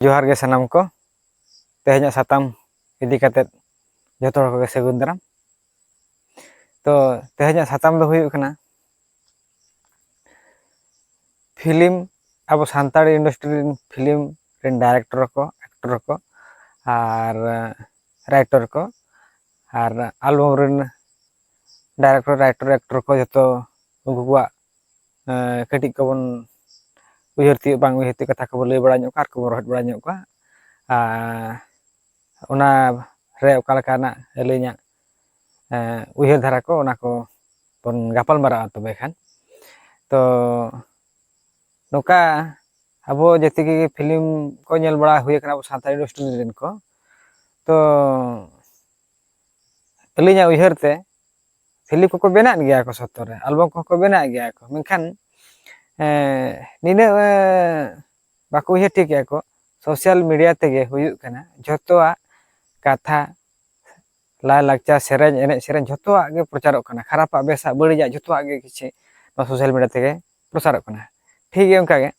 जोहार गे सानाम को तेहना साताम इदी काते जतो हर को सेगुन दाराम। तो तेहना साताम दो हुयु कना फिल्म अब सान्ताड़ी इंडस्ट्री फिल्म रेन डायरेक्टर को एक्टर को और राइटर को और album rain director writer actor को जतो उनकुआ कटिक को बन उयहरती बांग उयहरती कथा को लई बड़ा ᱧᱚᱜ को रोहट बड़ा ᱧᱚᱜ को ओना रे ओकालकाना एलिना उयहर धारा को ओना को बन गापल मारा तबे खान तो नोका अब जति की फिल्म को नेल बड़ा हुए कना अब सान्ताड़ी इंडस्ट्री रेन को तो एलिना उयहर ते फिल्म को बेना गया को सत्तरे एल्बम को बेना गया को मेनखान निने बाको उयहर ठीक गया को सोशल मीडिया तेगे हुयु कना जतोआ कथा लाई लाक्चा सेरेन एने सेरेन जतोआ गे प्रचारक कना खरापा बेसा बड़िया जतोआ गे किछि सोशल मीडिया तेगे प्रचारक कना ठीक गे उनका गे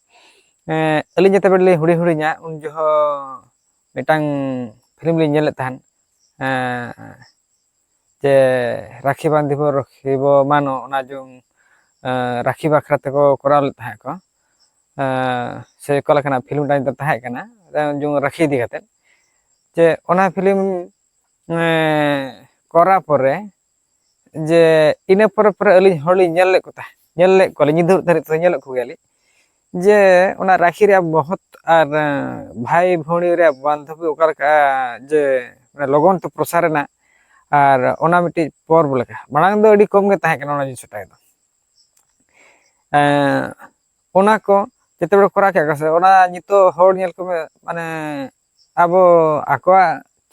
अलिन जते बेडली हुडी हुडीnya उन जो मिटांग फिल्म li नेले ताहन जे राखी बांधिबो रखिबो मानो ओना जो राखी बाखरा तेको कोराल ताहे को से कोलकना फिल्म टाइम तो ताहे कना जो राखी दी काते जे ओना फिल्म कोरा परे जे इने पर अलिन हॉली नेल को ता नेल ले को निधु धरि तो नेल को गेली जे ओना राखी रे बहुत और भाई भौणी रे बांधवी ओकालका जे लगन तो प्रसार ना और ओना मिटी पर्व लेका मांग दो अडी कम गे ताहे कना ओना जिसटा दो ओना को जते बड़ कोरा के से ओना नितो होड़ नेल को माने अब आकोआ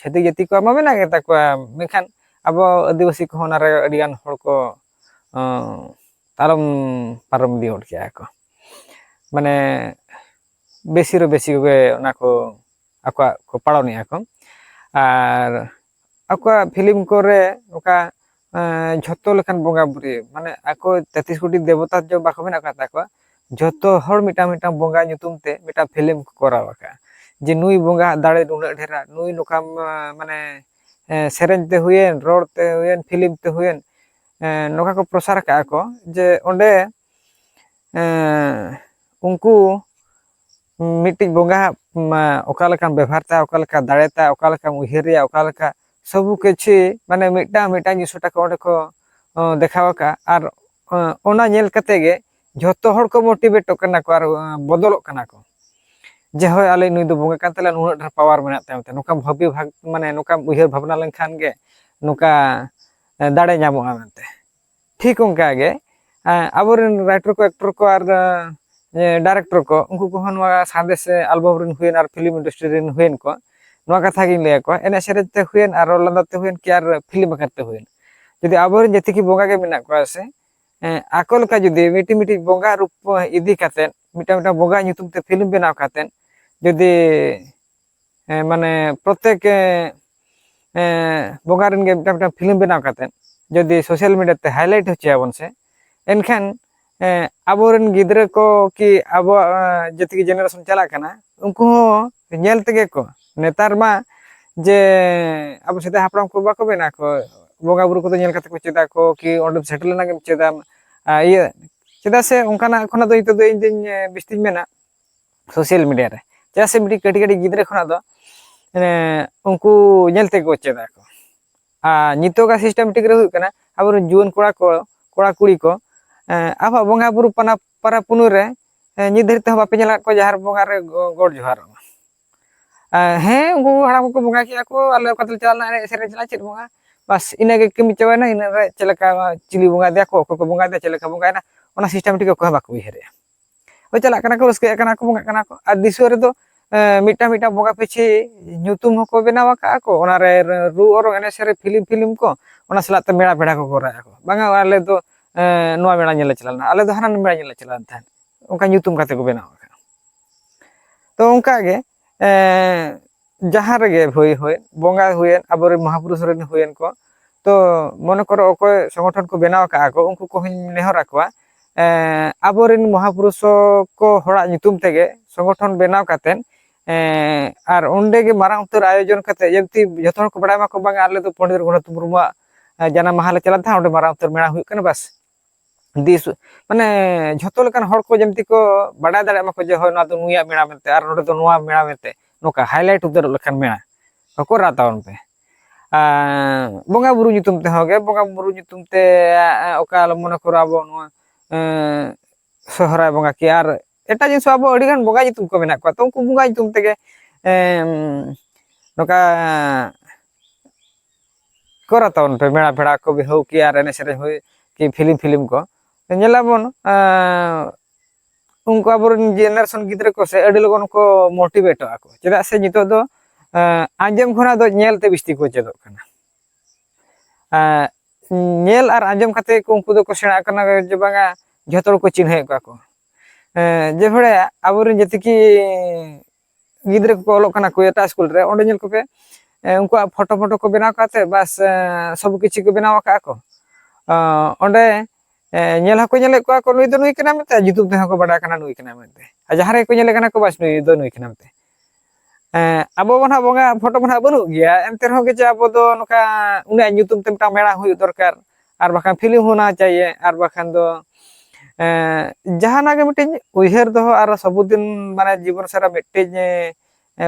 छेती जति को मा मेना गे ताको मेखान अब आदिवासी को होना रे अडी गान होड़ को तारम पारम दी होड़ के को माने बेसी रो बेसी गे ओना को आकोआ को पाड़ोनी आको और आकोआ फिल्म को रे ओका झतो लेखान बोंगा बुरी माने आको 33 कोटी देवता जो बाको मेना का ताको झतो हर मिटा मिटा बोंगा ᱧᱩᱛᱩᱢ ते मिटा फिल्म को करावा का जे नुई बोंगा दाड़े नुना ढेरा नुई नोका माने सेरेन ते हुयेन रोड ते हुयेन फिल्म ते हुयेन नोका को प्रसार का को जे ओंडे उनको मिट्टी बोंगा ओकालका व्यवहार ता ओकालका दाड़ेता ओकालका उयहरिया ओकालका सबु किछि माने मिटा मिटा जिसटा को ओंडे को देखावा का और ओना नेल कते गे झतो हर को मोटिवेट कना को और बदलक कना को जे होय आले नुई दो बोंगा कान तले नुना ढेर पावर मेना तायते नोका भव्य भाग माने नोका उयहर भावना लेनखान गे नोका दाड़े ᱧᱟᱢᱚᱜᱼᱟ मेनते ठीक उनका गे आबोरेन राइटर को एक्टर को और डायरेक्टर को उनको को नवा सादेश एल्बम रेन हुयन और फिल्म इंडस्ट्री रेन हुयन को नवा कथा गिन ले को एने सेरेते हुयन और लंदाते हुयन के और फिल्म करते हुयन जदि आबोरेन जति की बोंगा गे मेना को से आकोल का जदि मिटी मिटी बोंगा रूप इदी काते मिटा मिटा बोंगा ᱧᱩᱛᱩᱢ ते फिल्म बनाव काते जदि माने प्रत्येक बोंगा रेन गे मिटा मिटा फिल्म बनाव काते जदि सोशल मीडिया ते हाईलाइट होचियाबन से एनखान आबोरेन गिद्रे को कि अब जति की जेनरेशन चला कना उनको नेल तेगे को नेतार मा जे अब सेदा हापराम को बाको बेना को बोंगा बुरु को नेल कते को चेदा को कि ओंडे सेटल ना गेम चेदा ये चेदा से उनकाना खना दो इतो दो इन बिस्तिन मेना सोशल मीडिया रे चेदा से मिटी कटी कटी गिद्रे खना दो उनको नेल तेगे को चेदा को नितो का सिस्टमेटिक रे हुई कना अब जुवन कोड़ा कुड़ी को अब बोंगा बुरु पना पारा पुनु रे निधर ते बापे नेला को जहार बोंगा रे गोड जोहार हैं उनको हड़ाम को बोंगा किया को आले कतल चलना रे सेरे चला चेत बोंगा बस इना के कमी चवाना इन रे चलका चिली बोंगा दे को बोंगा दे चलका बोंगा ना ओना सिस्टमेटिक को बाको उयहरे ओ चला कना को उसके कना को बोंगा कना को आ दिसो रे दो मिटा मिटा बोंगा पिछे ᱧᱩᱛᱩᱢ को बनावा का को ओना रे रू और एने सेरे फिल्म को ओना सला ते मेड़ा बेड़ा को कोरा को बांगा आले दो नोआ मेड़ा नेले चलाना आले दो हाना मेड़ा नेले चलाना था उनका ᱧᱩᱛᱩᱢ काते को बनावा का तो उनका गे जहां रे हुई हुई बोंगा हुयन आबोरे महापुरुष रेन हुयन को तो मन करो ओको संगठन को बनावा का को उनको को नेहरा को आबोरेन महापुरुष को हड़ा ᱧᱩᱛᱩᱢ तेगे संगठन बनाव काते ᱟᱨ ᱚᱸᱰᱮ ᱜᱮ ᱢᱟᱨᱟᱝ ᱩᱛᱟᱹᱨ ᱟᱭᱳᱡᱚᱱ ᱠᱟᱛᱮ ᱡᱮᱢᱛᱤ ᱡᱚᱛᱚ ᱦᱚᱲ ᱠᱚ ᱵᱟᱲᱟᱭ ᱢᱟᱠᱚ ᱵᱟᱝ ᱟᱞᱮ ᱫᱚ ᱯᱚᱱᱰᱤᱛ ᱨᱚᱜᱷᱩᱱᱟᱛᱷ ᱢᱩᱨᱢᱩᱣᱟᱜ ᱡᱟᱱᱟᱢ ᱢᱟᱦᱟ ᱞᱮ ᱪᱟᱞᱟᱜ ᱛᱟᱦᱮᱸ, ᱚᱸᱰᱮ ᱢᱟᱨᱟᱝ ᱩᱛᱟᱹᱨ ᱢᱮᱲᱟ ᱦᱩᱭᱩᱜ ᱠᱟᱱᱟ ᱵᱟᱥ ᱫᱤᱥ ᱢᱟᱱᱮ ᱡᱷᱚᱛᱚ ᱞᱮᱠᱟᱱ ᱦᱚᱲ ᱠᱚ ᱡᱮᱢᱛᱤ ᱠᱚ ᱵᱟᱰᱟᱭ ᱫᱟᱲᱮᱭᱟᱜ ᱢᱟᱠᱚ ᱡᱮ ᱦᱳᱭ ᱱᱚᱣᱟ ᱫᱚ ᱱᱩᱭᱟᱜ ᱢᱮᱲᱟ ᱢᱮᱱᱛᱮ ᱟᱨ ᱱᱚᱰᱮ ᱫᱚ ᱱᱚᱣᱟ ᱢᱮᱲᱟ ᱢᱮᱱᱛᱮ ᱱᱚᱝᱠᱟ ᱦᱟᱭᱞᱟइट ᱩᱛᱟᱹᱨᱚᱜ ᱞᱮᱠᱟᱱ ᱢᱮᱲᱟ ᱠᱚᱨᱟᱣ ᱛᱟᱵᱚᱱ ᱯᱮ᱾ ᱵᱚᱸᱜᱟ ᱵᱩᱨᱩ ᱧᱩᱛᱩᱢ ᱛᱮᱦᱚᱸ ᱜᱮ ᱵᱚᱸᱜᱟ ᱵᱩᱨᱩ ᱧᱩᱛᱩᱢ ᱛᱮ ᱚᱠᱟ ᱢᱚᱱᱮ ᱠᱚᱨᱚ ᱟᱵᱚ ᱱᱚᱣᱟ ᱥᱚᱦᱨᱟᱭ ᱵᱚᱸᱜᱟ ᱠᱤ ᱟᱨ ᱮᱴᱟᱜ ᱡᱤᱱᱤᱥ ᱟᱵᱚ ᱟᱹᱰᱤᱜᱟᱱ ᱵᱚᱸᱜᱟ ᱧᱩᱛᱩᱢ ᱠᱚ ᱢᱮᱱᱟᱜ ᱠᱚᱣᱟ, ᱛᱚ ᱩᱱᱠᱩ ᱵᱚᱸᱜᱟ ᱧᱩᱛᱩᱢ ᱛᱮᱜᱮ ᱱᱚᱝᱠᱟ ᱠᱚᱨᱟᱣ ᱛᱟᱵᱚᱱ ᱯᱮ ᱢᱮᱲᱟ ᱯᱷᱮᱲᱟ ᱠᱚ ᱵᱤᱦᱟᱹᱣ ᱠᱤ ᱟᱨ ᱮᱱᱮᱡ ᱥᱮᱨᱮᱧ ᱦᱩᱭ ᱠᱤ ᱯᱷᱤᱞᱤᱢ ᱠᱚ ᱧᱮᱞᱟᱵᱚᱱ ᱩᱱᱠᱩ ᱟᱵᱚᱨᱮᱱ ᱡᱮᱱᱟᱨᱮᱥᱚᱱ ᱜᱤᱫᱽᱨᱟᱹ ᱠᱚ ᱥᱮ ᱟᱹᱰᱤ ᱞᱚᱜᱚᱱ ᱠᱚ ᱢᱳᱴᱤᱵᱷᱮᱴᱚᱜᱼᱟ ᱠᱚ, ᱪᱮᱫᱟᱜ ᱥᱮ ᱱᱤᱛᱚᱜ ᱫᱚ ᱟᱸᱡᱚᱢ ᱠᱷᱚᱱᱟᱜ ᱫᱚ ᱧᱮᱞᱛᱮ ᱵᱤᱥᱛᱤ ᱠᱚ ᱪᱮᱫᱚᱜ ᱠᱟᱱᱟ᱾ ᱧᱮᱞ ᱟᱨ ᱟᱸᱡᱚᱢ ᱠᱟᱛᱮ ᱠᱚ ᱩᱱᱠᱩ ᱫᱚᱠᱚ ᱥᱮᱬᱟᱜ ᱠᱟᱱᱟ ᱡᱮ ᱵᱟᱝᱟ ᱡᱷᱚᱛᱚ ᱦᱚᱲ ᱠᱚ ᱪᱤᱱᱦᱟᱹᱣᱮᱫ ᱠᱚᱣᱟ ᱠᱚ ᱡᱮ ᱵᱷᱟᱲᱟ ᱟᱵᱚᱨᱮᱱ ᱡᱮᱛᱮ ᱠᱤ ᱜᱤᱫᱽᱨᱟᱹ ᱠᱚᱠᱚ ᱚᱞᱚᱜ ᱠᱟᱱᱟ ᱠᱚ ᱮᱴᱟᱜ ᱥᱠᱩᱞ ᱨᱮ, ᱚᱸᱰᱮ ᱧᱮᱞ ᱠᱚᱯᱮ ᱩᱱᱠᱩᱣᱟᱜ ᱯᱷᱳᱴᱳ ᱠᱚ ᱵᱮᱱᱟᱣ ᱠᱟᱛᱮ ᱵᱟᱥ ᱥᱚᱵ ᱠᱤᱪᱷᱩ ᱠᱚ ᱵᱮᱱᱟᱣ ᱟᱠᱟᱜᱼᱟ ᱠᱚ ᱚᱸᱰᱮ ᱧᱮᱞ ᱦᱚᱸᱠᱚ ᱧᱮᱞᱮᱫ ᱠᱚᱣᱟ ᱠᱚ ᱱᱩᱭ ᱫᱚ ᱱᱩᱭ ᱠᱟᱱᱟ ᱢᱮᱱᱛᱮ, ᱧᱩᱛᱩᱢ ᱛᱮᱦᱚᱸ ᱠᱚ ᱵᱟᱰᱟᱭ ᱠᱟᱱᱟ ᱱᱩᱭ ᱠᱟᱱᱟ ᱢᱮᱱᱛᱮ, ᱟᱨ ᱡᱟᱦᱟᱸ ᱨᱮᱠᱚ ᱧᱮᱞᱮ ᱠᱟᱱᱟ ᱠᱚ ᱵᱟᱥ ᱱᱩᱭ ᱫᱚ ᱱᱩᱭ ᱠᱟᱱᱟ ᱢᱮᱱᱛᱮ᱾ ᱟᱵᱚ ᱢᱟ ᱱᱟᱦᱟᱜ ᱵᱚᱸᱜᱟ ᱯᱷᱳᱴᱳ ᱢᱟ ᱱᱟᱦᱟᱜ ᱵᱟᱹᱱᱩᱜ ᱜᱮᱭᱟ, ᱮᱱᱛᱮ ᱨᱮᱦᱚᱸ ᱜᱮ ᱡᱮ ᱟᱵᱚ ᱫᱚ ᱱᱚᱝᱠᱟ ᱩᱱᱤᱭᱟᱜ ᱧᱩᱛᱩᱢ ᱛᱮ ᱢᱤᱫᱴᱟᱝ ᱢᱮᱲᱟ ᱦᱩᱭᱩᱜ ᱫᱚᱨᱠᱟᱨ, ᱟᱨ ᱵᱟᱠᱷᱟᱱ ᱯᱷᱤᱞᱤᱢ ᱦᱳᱱᱟ ᱪᱟᱦᱤᱭᱮ, ᱟᱨ ᱵᱟᱠᱷᱟᱱ ᱫᱚ ᱡᱟᱦᱟᱱᱟᱜ ᱜᱮ ᱢᱤᱫᱴᱤᱡ ᱩᱭᱦᱟᱹᱨ ᱫᱚᱦᱚ ᱟᱨ ᱥᱚᱵᱩᱫᱤᱱ ᱢᱟᱱᱮ ᱡᱤᱵᱚᱱ ᱥᱟᱨᱟ ᱢᱤᱫᱴᱤᱡ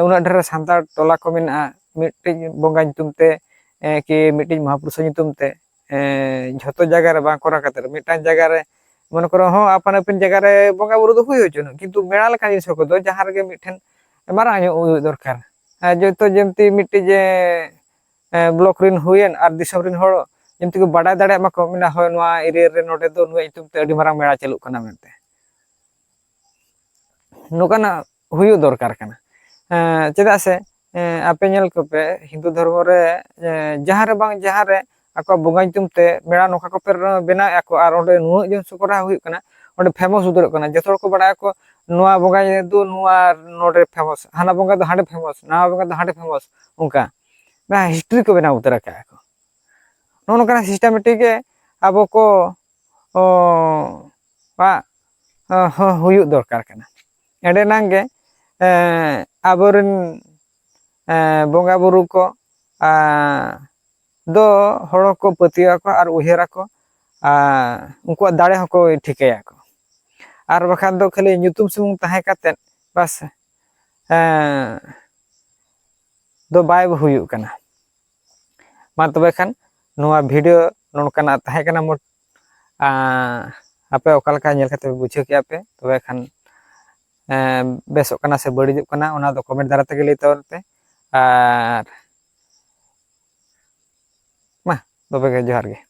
ᱩᱱᱟᱹᱜ ᱰᱷᱮᱨ ᱥᱟᱱᱛᱟᱲ ᱴᱚᱞᱟ ᱠᱚ ᱢᱮᱱᱟᱜᱼᱟ, ᱢᱤᱫᱴᱤᱡ ᱵᱚᱸᱜᱟ ᱧᱩᱛᱩᱢ ᱛᱮ ᱠᱤ ᱢᱤᱫᱴᱤᱡ ᱢᱚᱦᱟᱯᱩᱨᱩᱥ ᱧᱩᱛᱩᱢ ᱛᱮ ᱡᱷᱚᱛᱚ ᱡᱟᱭᱜᱟ ᱨᱮ ᱵᱟᱝ ᱠᱚᱨᱟᱣ ᱠᱟᱛᱮ ᱢᱤᱫᱴᱟᱝ ᱡᱟᱭᱜᱟ ᱨᱮ ᱢᱚᱱᱮ ᱠᱚᱨᱚ ᱦᱚᱸ ᱟᱯᱟᱱ ᱟᱹᱯᱤᱱ ᱡᱟᱭᱜᱟ ᱨᱮ ᱵᱚᱸᱜᱟ ᱵᱩᱨᱩ ᱫᱚ ᱦᱩᱭ ᱦᱚᱪᱚᱱᱚ, ᱠᱤᱱᱛᱩ ᱢᱮᱲᱟ ᱞᱮᱠᱟᱱ ᱡᱤᱱᱤᱥ ᱠᱚᱫᱚ ᱡᱟᱦᱟᱸ ᱨᱮᱜᱮ ᱢᱤᱫᱴᱷᱮᱱ ᱢᱟᱨᱟᱝ ᱧᱚᱜ ᱦᱩᱭᱩᱜ ᱫᱚᱨᱠᱟর᱾ ᱡᱚᱛᱚ ᱡᱮᱢᱛᱤ ᱢᱤᱫᱴᱤᱡ ᱵᱞᱚᱠ ᱨᱮᱱ ᱦᱩᱭᱮᱱ ᱟᱨ ᱫᱤᱥᱚᱢ ᱨᱮᱱ ᱦᱚᱲ ᱡᱮᱢᱛᱤ ᱠᱚ ᱵᱟᱰᱟᱭ ᱫᱟᱲᱮᱭᱟᱜ ᱢᱟᱠᱚ ᱢᱮᱱᱟ ᱦᱳᱭ ᱱᱚᱣᱟ ᱮᱨᱤᱭᱟ ᱨᱮ ᱱᱚᱰᱮ ᱫᱚ ᱱᱩᱭᱟᱜ ᱧᱩᱛᱩᱢ ᱛᱮ ᱟᱹᱰᱤ ᱢᱟᱨᱟᱝ ᱢᱮᱲᱟ ᱪᱟᱹᱞᱩᱜ ᱠᱟᱱᱟ ᱢᱮᱱᱛᱮ, ᱱᱚᱝᱠᱟᱱᱟᱜ ᱦᱩᱭᱩᱜ ᱫᱚᱨᱠᱟর ᱠᱟᱱᱟ᱾ ᱪᱮᱫᱟᱜ ᱥᱮ ᱟᱯᱮ ᱧᱮᱞ ᱠᱚᱯᱮ ᱦᱤᱱᱫᱩ ᱫᱷᱚᱨᱢᱚ ᱨᱮ ᱡᱟᱦᱟᱸ ᱨᱮ ᱵᱟᱝ ᱡᱟᱦᱟᱸ ᱨᱮ ᱟᱠᱚᱣᱟᱜ ᱵᱚᱸᱜᱟ ᱧᱩᱛᱩᱢ ᱛᱮ ᱢᱮᱲᱟ ᱱᱚᱝᱠᱟ ᱠᱚᱯᱮ ᱵᱮᱱᱟᱣᱮᱫᱼᱟ ᱠᱚ, ᱟᱨ ᱚᱸᱰᱮ ᱱᱩᱱᱟᱹᱜ ᱡᱤᱱᱤᱥ ᱠᱚᱨᱟᱣ ᱦᱩᱭᱩᱜ ᱠᱟᱱᱟ, ᱚᱸᱰᱮ ᱯᱷᱮᱢᱟᱥ ᱩᱛᱟᱹᱨᱚᱜ ᱠᱟᱱᱟ, ᱡᱚᱛᱚ ᱦᱚᱲ ᱠᱚ ᱵᱟᱲᱟᱭᱟᱠᱚ ᱱᱚᱣᱟ ᱵᱚᱸᱜᱟ ᱫᱚ ᱱᱚᱣᱟ ᱱᱚᱰᱮ ᱯᱷᱮᱢᱟᱥ, ᱦᱟᱱᱟ ᱵᱚᱸᱜᱟ ᱫᱚ ᱦᱟᱸᱰᱮ ᱯᱷᱮᱢᱟᱥ, ᱱᱟᱣᱟ ᱵᱚᱸᱜᱟ ᱫᱚ ᱦᱟᱸᱰᱮ ᱯᱷᱮᱢᱟᱥ, ᱚᱱᱠᱟ ᱦᱤᱥᱴᱨᱤ ᱠᱚ ᱵᱮᱱᱟᱣ ᱩᱛᱟᱹᱨ ᱟᱠᱟᱜᱼᱟ ᱠᱚ᱾ ᱱᱚᱜᱼᱚ ᱱᱚᱝᱠᱟᱱᱟᱜ ᱥᱤᱥᱴᱮᱢᱮᱴᱤᱠ ᱜᱮ ᱟᱵᱚ ᱠᱚ ᱦᱩᱭᱩᱜ ᱫᱚᱨᱠᱟর ᱠᱟᱱᱟ, ᱮᱸᱰᱮᱱᱟᱝ ᱜᱮ ᱟᱵᱚᱨᱮᱱ ᱵᱚᱸᱜᱟ ᱵᱩᱨᱩ ᱠᱚ ᱫᱚ ᱦᱚᱲ ᱦᱚᱸᱠᱚ ᱯᱟᱹᱛᱭᱟᱹᱣ ᱟᱠᱚ ᱟᱨ ᱩᱭᱦᱟᱹᱨᱟᱠᱚ, ᱩᱱᱠᱩᱣᱟᱜ ᱫᱟᱲᱮ ᱦᱚᱸᱠᱚ ᱴᱷᱤᱠᱟᱹᱭᱟᱠᱚ, ᱟᱨ ᱵᱟᱠᱷᱟᱱ ᱫᱚ ᱠᱷᱟᱹᱞᱤ ᱧᱩᱛᱩᱢ ᱥᱩᱢᱩᱝ ᱛᱟᱦᱮᱸ ᱠᱟᱛᱮᱫ ᱵᱟᱥ ᱫᱚ ᱵᱟᱭ ᱦᱩᱭᱩᱜ ᱠᱟᱱᱟ᱾ ᱢᱟ ᱛᱚᱵᱮ ᱠᱷᱟᱱ ᱱᱚᱣᱟ ᱵᱷᱤᱰᱤᱭᱳ ᱱᱚᱝᱠᱟᱱᱟᱜ ᱛᱟᱦᱮᱸ ᱠᱟᱱᱟ ᱢᱳᱴ ᱟᱯᱮ ᱚᱠᱟ ᱞᱮᱠᱟ ᱧᱮᱞ ᱠᱟᱛᱮ ᱵᱩᱡᱷᱟᱹᱣ ᱠᱮᱜᱼᱟ ᱯᱮ, ᱛᱚᱵᱮ ᱠᱷᱟᱱ ᱵᱮᱥᱚᱜ ᱠᱟᱱᱟ ᱥᱮ ᱵᱟᱹᱲᱤᱡᱚᱜ ᱠᱟᱱᱟ ᱚᱱᱟ ᱫᱚ ᱠᱚᱢᱮᱱᱴ ᱫᱟᱨᱟ ᱛᱮᱜᱮ ᱞᱟᱹᱭ ᱛᱟᱵᱚᱱ ᱯᱮ, ᱟᱨ ᱢᱟ ᱛᱚᱵᱮ ᱜᱮ ᱡᱚᱦᱟᱨ ᱜᱮ᱾